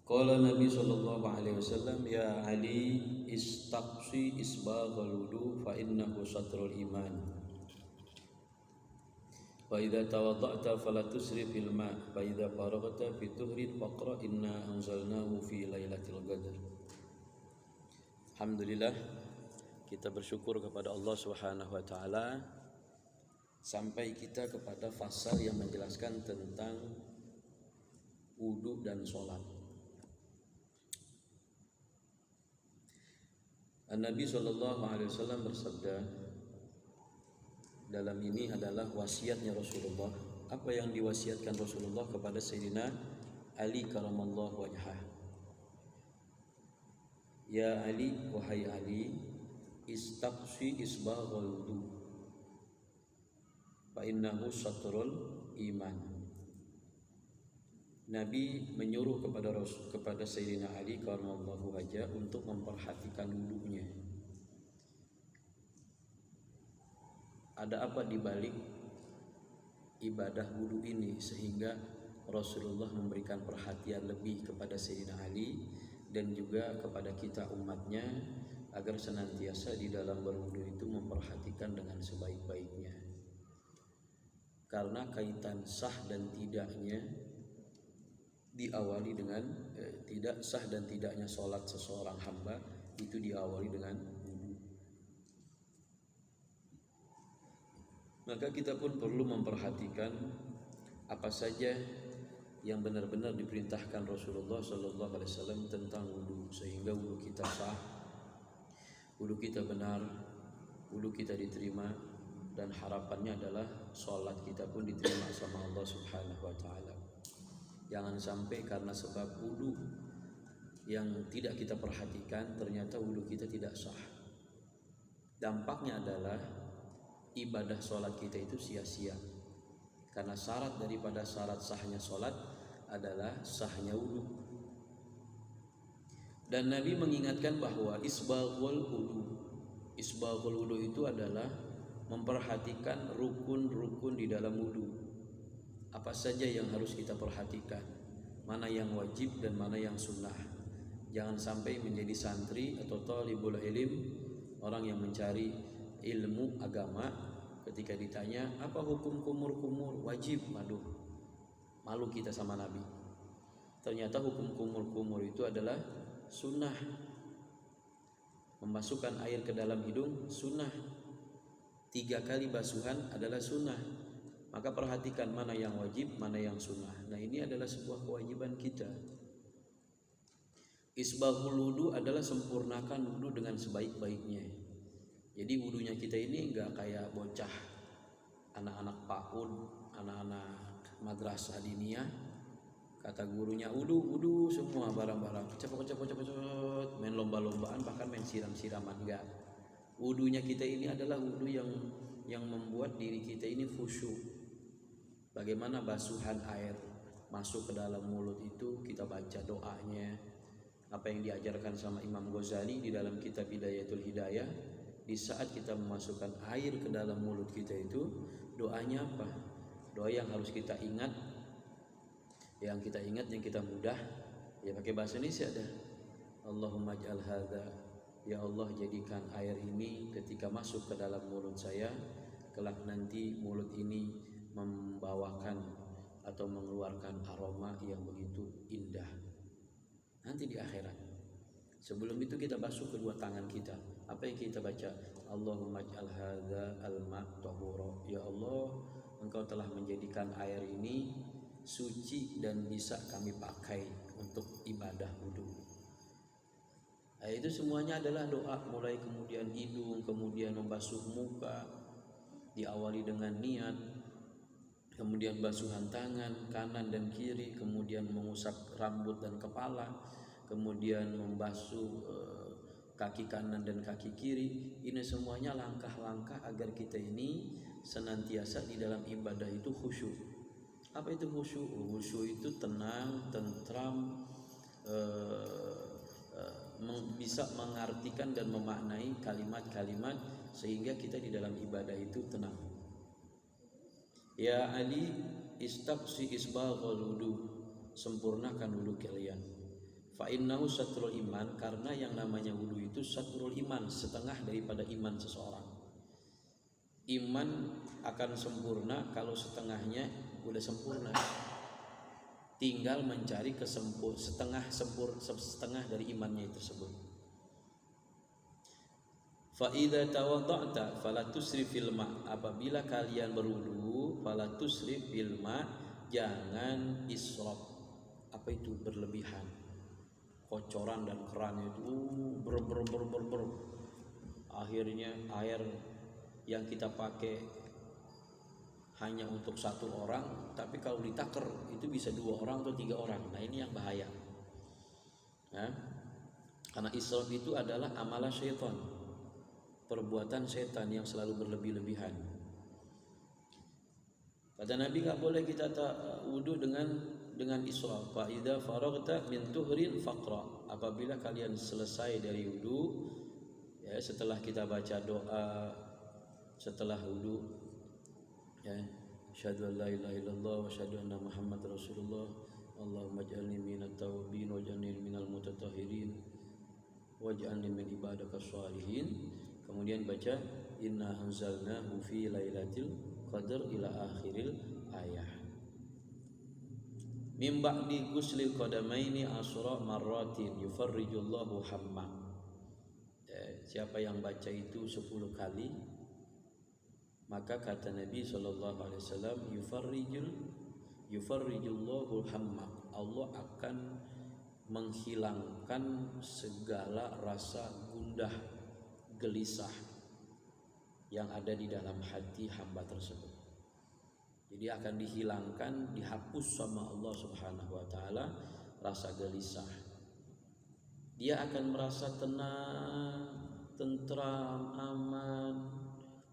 Qala Nabi sallallahu alaihi wasallam, ya Ali istaqsi isbaghal wudu fa innahu satrul iman. Fa idza tawadda'ta fala tusrif fil ma' fa idza faraghta fi tuhrin faqra inna anzalnahu fi lailatul qadar. Alhamdulillah, kita bersyukur kepada Allah Subhanahu wa taala sampai kita kepada fasal yang menjelaskan tentang wudu dan sholat. Nabi SAW bersabda, dalam ini adalah wasiatnya Rasulullah. Apa yang diwasiatkan Rasulullah kepada Sayyidina Ali karamallahu wajhah. Ya Ali, wahai Ali, istaqsi isbaghal wudu fa innahu satrul iman. Nabi menyuruh kepada Sayyidina Ali karamallahu wajhah untuk memperhatikan wudunya. Ada apa di balik ibadah wudu ini sehingga Rasulullah memberikan perhatian lebih kepada Sayyidina Ali dan juga kepada kita umatnya agar senantiasa di dalam berwudu itu memperhatikan dengan sebaik-baiknya. Karena kaitan sah dan tidaknya diawali dengan tidak sah dan tidaknya sholat seseorang hamba itu diawali dengan wudu. Maka kita pun perlu memperhatikan apa saja yang benar-benar diperintahkan Rasulullah SAW tentang wudu sehingga wudu kita sah, wudu kita benar, wudu kita diterima, dan harapannya adalah sholat kita pun diterima sama Allah Subhanahu wa taala. Jangan sampai karena sebab wudu yang tidak kita perhatikan ternyata wudu kita tidak sah. Dampaknya adalah ibadah sholat kita itu sia-sia. Karena syarat daripada syarat sahnya sholat adalah sahnya wudu. Dan Nabi mengingatkan bahwa isbaghul wudu itu adalah memperhatikan rukun-rukun di dalam wudu. Apa saja yang harus kita perhatikan, mana yang wajib dan mana yang sunnah. Jangan sampai menjadi santri atau talibul ilm, orang yang mencari ilmu agama, ketika ditanya apa hukum kumur-kumur wajib, malu kita sama Nabi. Ternyata hukum kumur-kumur itu adalah sunnah. Memasukkan air ke dalam hidung sunnah. 3 kali basuhan adalah sunnah. Maka perhatikan mana yang wajib, mana yang sunnah. Nah, ini adalah sebuah kewajiban kita. Isbaghul wudu adalah sempurnakan wudu dengan sebaik-baiknya. Jadi wudunya kita ini enggak kayak bocah, anak-anak PAUD, anak-anak madrasah diniyah. Kata gurunya wudu semua barang-barang, cepet main lomba-lombaan, bahkan main siram-siraman. Enggak. Wudunya kita ini adalah wudu yang membuat diri kita ini khusyuk. Bagaimana basuhan air masuk ke dalam mulut itu, kita baca doanya. Apa yang diajarkan sama Imam Ghazali di dalam kitab Hidayatul Hidayah, di saat kita memasukkan air ke dalam mulut kita itu, doanya apa? Doa yang harus kita ingat, yang kita mudah, ya pakai bahasa Indonesia ada. Allahumma ij'al hadza, ya Allah jadikan air ini ketika masuk ke dalam mulut saya, kelak nanti mulut ini membawakan atau mengeluarkan aroma yang begitu indah nanti di akhirat. Sebelum itu kita basuh kedua tangan kita. Apa yang kita baca? Allahumma ij'al hadza al-ma' tahura. Ya Allah, Engkau telah menjadikan air ini suci dan bisa kami pakai untuk ibadah wudu. Nah, itu semuanya adalah doa, mulai kemudian hidung, kemudian membasuh muka, diawali dengan niat, kemudian basuhan tangan kanan dan kiri, kemudian mengusap rambut dan kepala, kemudian membasuh kaki kanan dan kaki kiri. Ini semuanya langkah-langkah agar kita ini senantiasa di dalam ibadah itu khusyuk. Apa itu khusyuk? Khusyuk itu tenang, tentram, bisa mengartikan dan memaknai kalimat-kalimat sehingga kita di dalam ibadah itu tenang. Ya Ali, istaqsi isbaghal wudu, sempurnakan wudu kalian. Fa innahu satrul iman, karena yang namanya wudu itu satrul iman, setengah daripada iman seseorang. Iman akan sempurna kalau setengahnya udah sempurna. Tinggal mencari setengah dari imannya tersebut. Fa idza tawadda'ta fala tusrif fil ma', apabila kalian berwudu fala tusrif fil ma', jangan israf. Apa itu berlebihan? Kocoran dan keran itu ber. Akhirnya air yang kita pakai hanya untuk satu orang, tapi kalau ditaker itu bisa 2 orang atau 3 orang. Nah ini yang bahaya. Karena israf itu adalah amalan syaitan, perbuatan setan yang selalu berlebih-lebihan. Kata Nabi, nggak boleh kita wudu dengan israf. Fa idza faraghta min tuhrin faqra, apabila kalian selesai dari wudu, ya, setelah kita baca doa setelah wudu, ya, asyhadu an la ilaha illallah wa asyhadu anna muhammadar rasulullah, Allahumma ij'alni minat tawabin waj'alni minal mutatahhirin waj'alni min ibadakas shalihin. Kemudian baca inna anzalnahu fi lailatul qadr ila akhiril ayah. Min ba'di ghuslil qadamaini asra marratin yufarrijullahu hamma. Siapa yang baca itu 10 kali, maka kata Nabi SAW, yufarrijullahu hamma, Allah akan menghilangkan segala rasa gundah gelisah yang ada di dalam hati hamba tersebut. Jadi akan dihilangkan, dihapus sama Allah Subhanahu wa taala rasa gelisah. Dia akan merasa tenang, tentram, aman.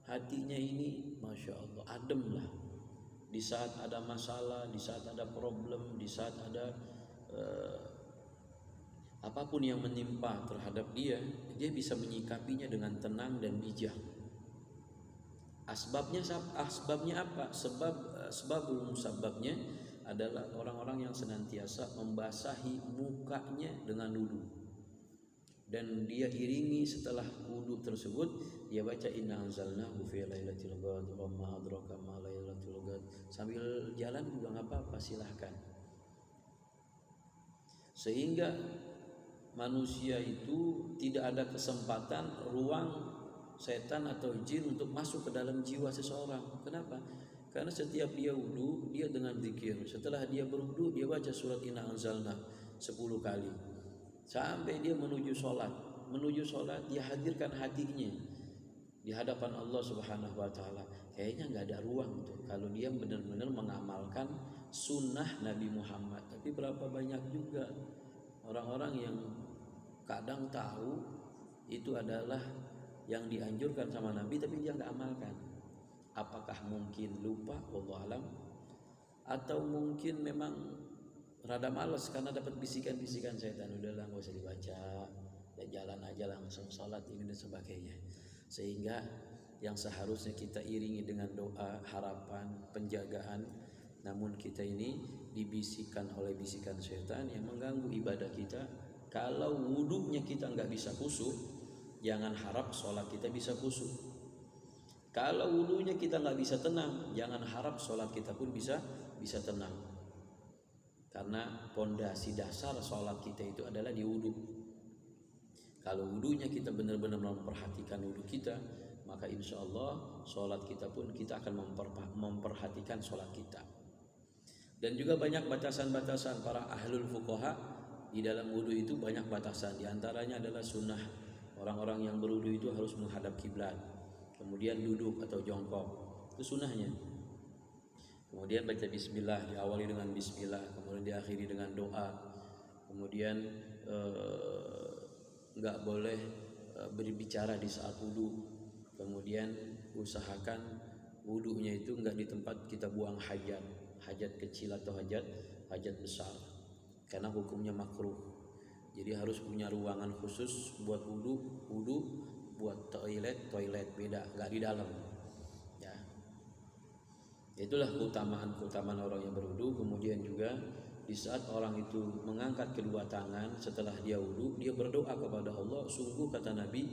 Hatinya ini Masya Allah adem lah. Di saat ada masalah, di saat ada problem, di saat ada apapun yang menimpa terhadap dia bisa menyikapinya dengan tenang dan bijak. Asbabnya apa? Sebabnya adalah orang-orang yang senantiasa membasahi mukanya dengan wudu, dan dia iringi setelah wudu tersebut dia baca inna anzalnahu fi lailatul qadr wa ma adraka ma lailatul qadr. Sambil jalan juga enggak apa-apa, silahkan. Sehingga manusia itu tidak ada kesempatan, ruang setan atau jin untuk masuk ke dalam jiwa seseorang. Kenapa? Karena setiap dia wudu, dia dengan zikir. Setelah dia berwudu, dia baca surat inna anzalna 10 kali. Sampai dia menuju sholat. Menuju sholat, dia hadirkan hatinya di hadapan Allah Subhanahu wa taala. Kayaknya enggak ada ruang tuh kalau dia benar-benar mengamalkan sunnah Nabi Muhammad. Tapi berapa banyak juga orang-orang yang kadang tahu itu adalah yang dianjurkan sama Nabi, tapi dia nggak amalkan. Apakah mungkin lupa, wallahu alam, atau mungkin memang rada malas karena dapat bisikan-bisikan setan, udahlah nggak usah dibaca, dan jalan aja langsung sholat ini dan sebagainya. Sehingga yang seharusnya kita iringi dengan doa, harapan, penjagaan, namun kita ini dibisikkan oleh bisikan setan yang mengganggu ibadah kita. Kalau wudunya kita nggak bisa khusyuk, jangan harap sholat kita bisa khusyuk. Kalau wudunya kita nggak bisa tenang, jangan harap sholat kita pun bisa tenang. Karena pondasi dasar sholat kita itu adalah di wudu. Kalau wudunya kita benar-benar memperhatikan wudu kita, maka insya Allah sholat kita pun kita akan memperhatikan sholat kita. Dan juga banyak batasan-batasan para ahlul fuqaha di dalam wudu itu, banyak batasan. Di antaranya adalah sunnah orang-orang yang berwudu itu harus menghadap kiblat, kemudian duduk atau jongkok, itu sunnahnya. Kemudian baca bismillah, diawali dengan bismillah, kemudian diakhiri dengan doa. Kemudian enggak boleh berbicara di saat wudu. Kemudian usahakan wudunya itu enggak di tempat kita buang hajat kecil atau hajat besar, karena hukumnya makruh. Jadi harus punya ruangan khusus buat wudu, buat toilet beda, enggak di dalam. Ya. Itulah keutamaan orang yang berwudu. Kemudian juga di saat orang itu mengangkat kedua tangan setelah dia wudu, dia berdoa kepada Allah, sungguh kata Nabi,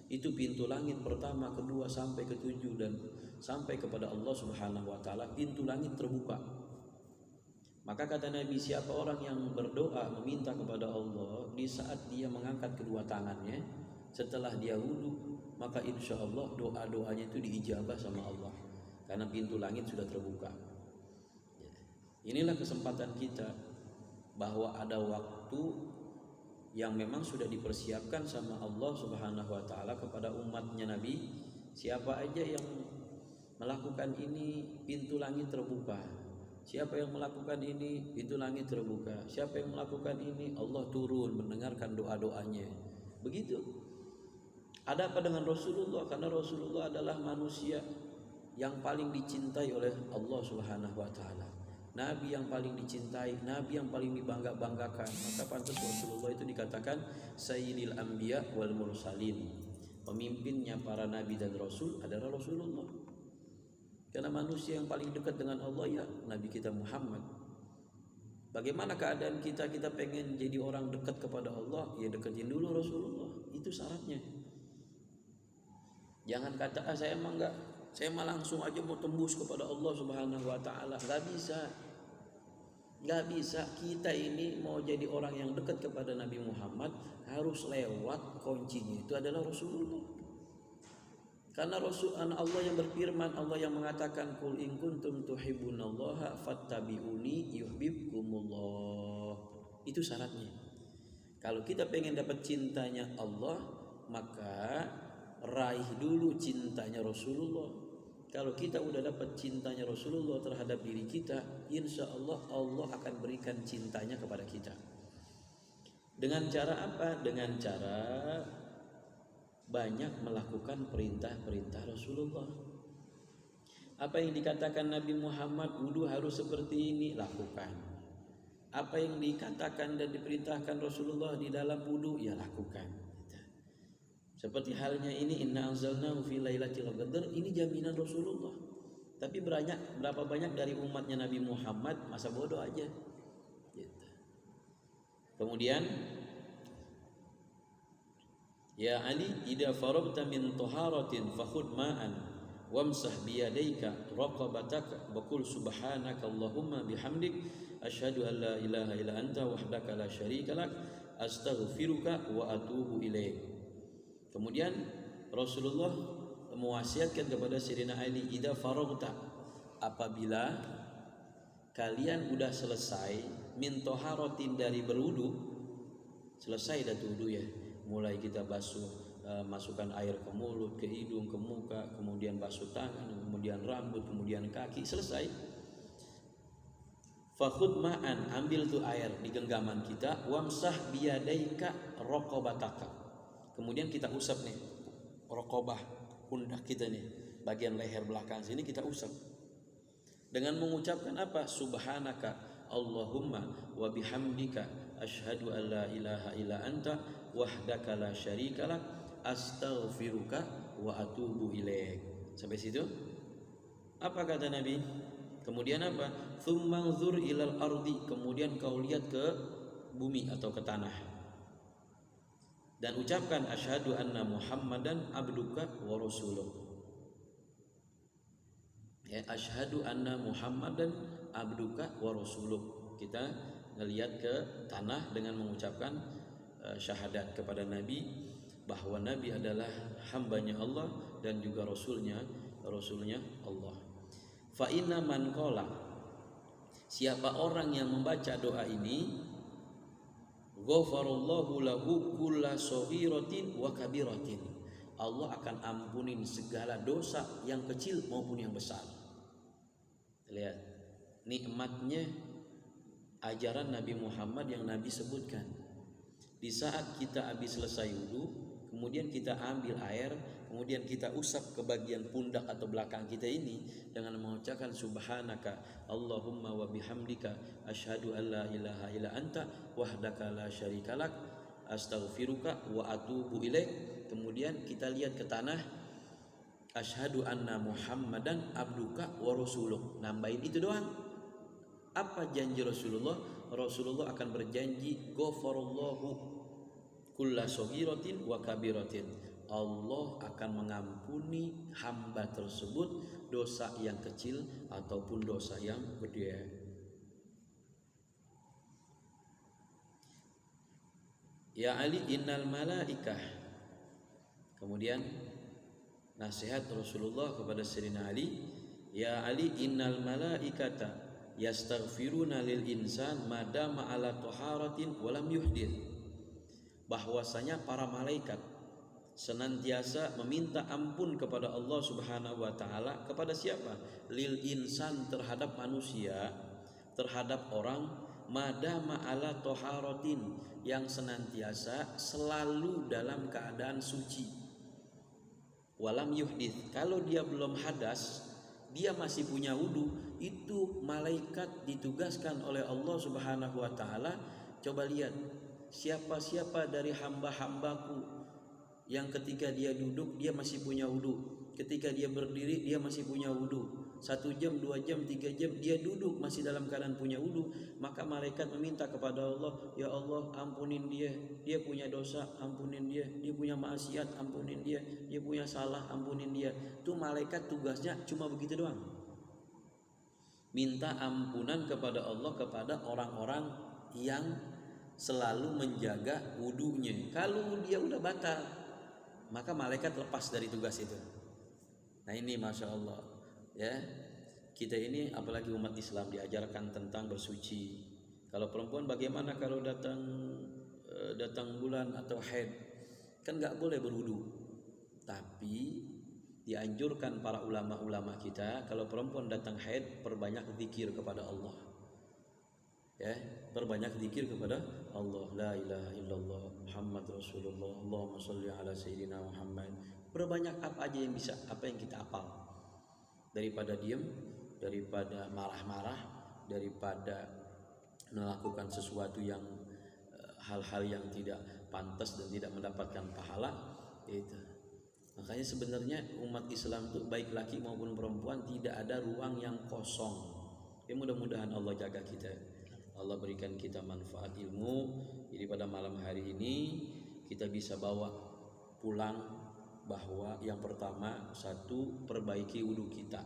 itu pintu langit pertama, kedua sampai ketujuh dan sampai kepada Allah Subhanahu wa taala, pintu langit terbuka. Maka kata Nabi, siapa orang yang berdoa meminta kepada Allah di saat dia mengangkat kedua tangannya setelah dia wudu, maka insya Allah doa-doanya itu diijabah sama Allah karena pintu langit sudah terbuka. Inilah kesempatan kita, bahwa ada waktu yang memang sudah dipersiapkan sama Allah Subhanahu wa taala kepada umatnya Nabi. Siapa aja yang melakukan ini, pintu langit terbuka. Siapa yang melakukan ini, pintu langit terbuka. Siapa yang melakukan ini, Allah turun mendengarkan doa-doanya. Begitu. Ada apa dengan Rasulullah? Karena Rasulullah adalah manusia yang paling dicintai oleh Allah Subhanahu wa taala. Nabi yang paling dicintai, Nabi yang paling dibangga-banggakan. Maka pantas Rasulullah itu dikatakan Sayyidil Anbiya wal Mursalin. Pemimpinnya para nabi dan rasul adalah Rasulullah. Karena manusia yang paling dekat dengan Allah ya Nabi kita Muhammad. Bagaimana keadaan kita? Kita pengen jadi orang dekat kepada Allah, ya deketin dulu Rasulullah. Itu syaratnya. Jangan kata saya emang enggak, saya mah langsung aja mau tembus kepada Allah Subhanahu wa taala. Enggak bisa. Gak bisa. Kita ini mau jadi orang yang dekat kepada Nabi Muhammad harus lewat kuncinya itu adalah Rasulullah. Karena Allah yang berfirman, Allah yang mengatakan qul in kuntum tuhibbunallaha fattabi'uni yuhibbukumullah. Itu syaratnya. Kalau kita pengen dapat cintanya Allah, maka raih dulu cintanya Rasulullah. Kalau kita udah dapat cintanya Rasulullah terhadap diri kita, insya Allah Allah akan berikan cintanya kepada kita. Dengan cara apa? Dengan cara banyak melakukan perintah-perintah Rasulullah. Apa yang dikatakan Nabi Muhammad, wudu harus seperti ini, lakukan. Apa yang dikatakan dan diperintahkan Rasulullah di dalam wudu, ya lakukan. Seperti halnya ini, inna anzalnahu fi lailatul qadar, ini jaminan Rasulullah. Tapi berapa banyak dari umatnya Nabi Muhammad masa bodoh aja. Gitu. Kemudian, ya Ali, idza faragta min taharatin fakhudh ma'an wamsah biyadayka raqabataka wa qul subhanaka allahumma bihamdik asyhadu an la ilaha illa anta wahdaka la syarika lak astaghfiruka wa atubu ilaik. Kemudian Rasulullah mewasiatkan kepada Sayyidina Ali, idza faragta, apabila kalian udah selesai min taharatin, dari berwudu, selesai dah wudu ya, mulai kita basuh, masukkan air ke mulut, ke hidung, ke muka, kemudian basuh tangan, kemudian rambut, kemudian kaki, selesai. Fakhud ma'an, ambil tuh air di genggaman kita, wamsah biyadaika raqabataka, kemudian kita usap nih raqabah, pundak kita nih, bagian leher belakang sini kita usap dengan mengucapkan apa? Subhanaka Allahumma wa bihamdika asyhadu an la ilaha illa anta wahdaka la syarika lak astaghfiruka wa atubu ilaik. Sampai situ. Apa kata Nabi? Kemudian apa? Tsummanzur ilal ardi, kemudian kau lihat ke bumi atau ke tanah dan ucapkan asyhadu anna Muhammadan abduka wa rasuluh. Ya, asyhadu anna Muhammadan abduka wa rasuluh. Kita ngelihat ke tanah dengan mengucapkan syahadat kepada Nabi bahwa Nabi adalah hambanya Allah dan juga rasulnya Allah. Fa inna man qala, siapa orang yang membaca doa ini, ghafarallahu lahu kulla shaghiratin wa kabiratin, Allah akan ampunin segala dosa yang kecil maupun yang besar. Lihat nikmatnya ajaran Nabi Muhammad yang Nabi sebutkan. Di saat kita habis selesai wudu, kemudian kita ambil air, kemudian kita usap ke bagian pundak atau belakang kita ini dengan mengucapkan subhanaka Allahumma wa bihamdika asyhadu an la ilaha illa anta wahdaka la syarika lak astaghfiruka wa atubu ilaik. Kemudian kita lihat ke tanah, asyhadu anna Muhammadan abduka wa rasuluh. Nambahin itu doang. Apa janji Rasulullah? Rasulullah akan berjanji, ghafarallahu kulla saghiratin wa kabiratin. Allah akan mengampuni hamba tersebut dosa yang kecil ataupun dosa yang gede. Ya Ali innal malaikah. Kemudian nasihat Rasulullah kepada Sayyidina Ali, ya Ali innal malaikata yastaghfiruna lil insan madama ala taharatin walam yuhdith. Bahwasanya para malaikat senantiasa meminta ampun kepada Allah Subhanahu wa taala. Kepada siapa? Lil insan, terhadap manusia, terhadap orang, madama ala taharatin, yang senantiasa selalu dalam keadaan suci, walam yuhdith, kalau dia belum hadas, dia masih punya wudu, itu malaikat ditugaskan oleh Allah Subhanahu wa taala. Coba lihat, siapa-siapa dari hamba-hambaku yang ketika dia duduk dia masih punya wudu, ketika dia berdiri dia masih punya wudu, 1 jam, 2 jam, 3 jam dia duduk masih dalam keadaan punya wudu, maka malaikat meminta kepada Allah, ya Allah ampunin dia, dia punya dosa, ampunin dia, dia punya maksiat, ampunin dia, dia punya salah, ampunin dia. Itu malaikat tugasnya cuma begitu doang, minta ampunan kepada Allah kepada orang-orang yang selalu menjaga wudunya. Kalau dia udah batal, maka malaikat lepas dari tugas itu. Nah ini Masya Allah ya, kita ini apalagi umat Islam diajarkan tentang bersuci. Kalau perempuan bagaimana kalau datang bulan atau haid, kan nggak boleh berwudu. Tapi dianjurkan para ulama-ulama kita, kalau perempuan datang haid, perbanyak zikir kepada Allah. Ya, perbanyak zikir kepada Allah. La ilaha illallah Muhammad Rasulullah, Allahumma sholli ala sayyidina Muhammad. Perbanyak apa aja yang bisa, apa yang kita hafal. Daripada diam, daripada marah-marah, daripada melakukan sesuatu yang hal-hal yang tidak pantas dan tidak mendapatkan pahala, itu. Makanya sebenarnya umat Islam itu baik laki maupun perempuan tidak ada ruang yang kosong. Ya mudah-mudahan Allah jaga kita, Allah berikan kita manfaat ilmu. Jadi pada malam hari ini kita bisa bawa pulang bahwa yang pertama, satu, perbaiki wudu kita.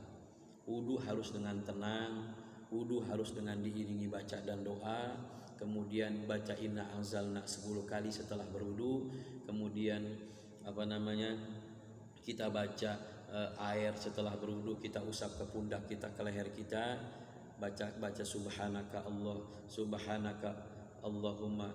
Wudu harus dengan tenang, wudu harus dengan diiringi baca dan doa. Kemudian baca inna anzalna 10 kali setelah berwudu. Kemudian kita baca air setelah berwudu, kita usap ke pundak kita, ke leher kita. Baca subhanaka Allah, subhanaka Allahumma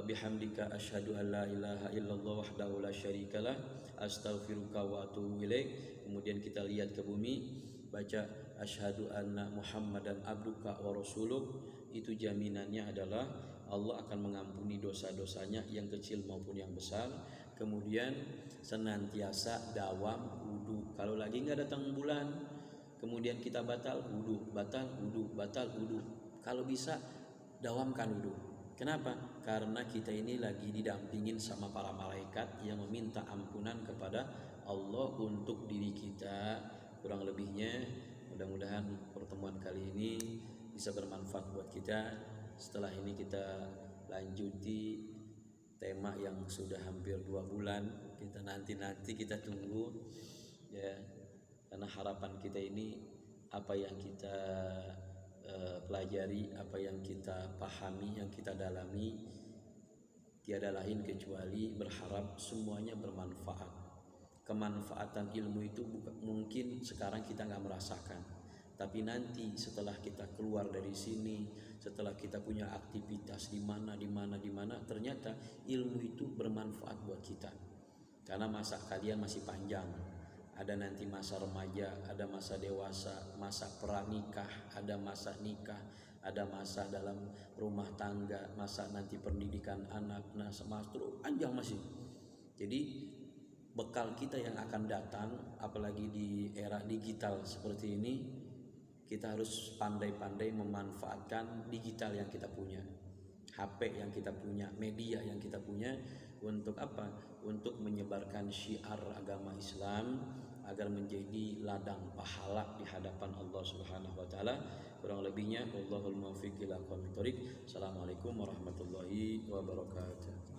bihamdika asyhadu an la ilaha illallah wahdahu la syarikalah astaghfiruka wa atubu ilaik. Kemudian kita lihat ke bumi, baca asyhadu anna muhammadan abduka wa rasuluh. Itu jaminannya adalah Allah akan mengampuni dosa-dosanya yang kecil maupun yang besar. Kemudian senantiasa dawam wudu. Kalau lagi nggak datang bulan, kemudian kita batal wudu, batal wudu, batal wudu. Kalau bisa dawamkan wudu. Kenapa? Karena kita ini lagi didampingin sama para malaikat yang meminta ampunan kepada Allah untuk diri kita. Kurang lebihnya mudah-mudahan pertemuan kali ini bisa bermanfaat buat kita. Setelah ini kita lanjuti tema yang sudah hampir 2 bulan kita nanti kita tunggu ya, karena harapan kita ini apa yang kita pelajari, apa yang kita pahami, yang kita dalami, tiada lain kecuali berharap semuanya bermanfaat. Kemanfaatan ilmu itu mungkin sekarang kita nggak merasakan, tapi nanti setelah kita keluar dari sini, setelah kita punya aktivitas di mana, ternyata ilmu itu bermanfaat buat kita. Karena masa kalian masih panjang. Ada nanti masa remaja, ada masa dewasa, masa pranikah, ada masa nikah, ada masa dalam rumah tangga, masa nanti pendidikan anak, terus panjang masih. Jadi bekal kita yang akan datang, apalagi di era digital seperti ini, kita harus pandai-pandai memanfaatkan digital yang kita punya, HP yang kita punya, media yang kita punya. Untuk apa? Untuk menyebarkan syiar agama Islam agar menjadi ladang pahala di hadapan Allah Subhanahu wa taala. Kurang lebihnya wallahul muwaffiq ila aqwamit thoriq. Assalamualaikum warahmatullahi wabarakatuh.